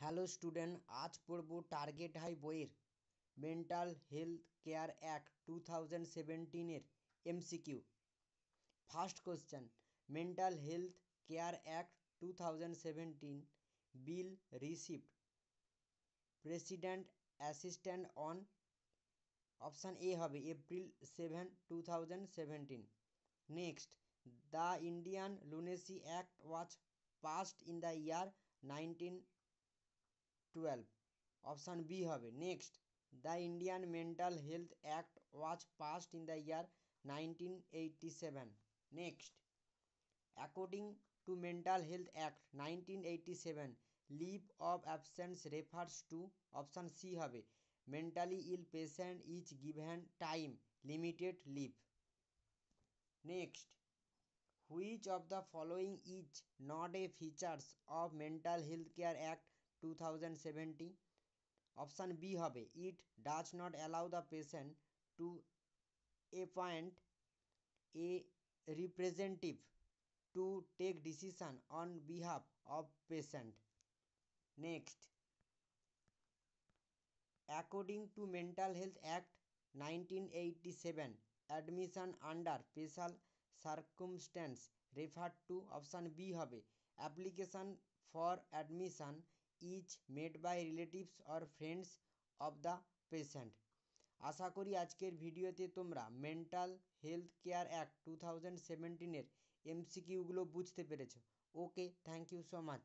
Hello student, আজ পড়ব target high বইয়ের মেন্টাল হেলথ কেয়ার অ্যাক্ট 2017 এর MCQ. First question, mental health care act 2017 bill received president assistant on, option A হবে April 7, 2017। Next, the Indian lunacy act was passed in the year 1912, option B হবে। Next, the Indian mental health act was passed in the year 1987। Next, according to mental health act 1987, leave of absence refers two, option C হবে mentally ill patient is given time limited leave. Next, which of the following is not a features of mental health care act 2017? Option B হবে it does not allow the patient to appoint a representative to take decision on behalf of patient. Next, according to mental health act 1987, admission under special circumstance refer to, option B হবে application for admission is made by relatives or friends of the patient. আশা করি আজকের ভিডিওতে তোমরা mental health care act 2017 এর এমসিকিউগুলো বুঝতে পেরেছো। ওকে, thank you so much.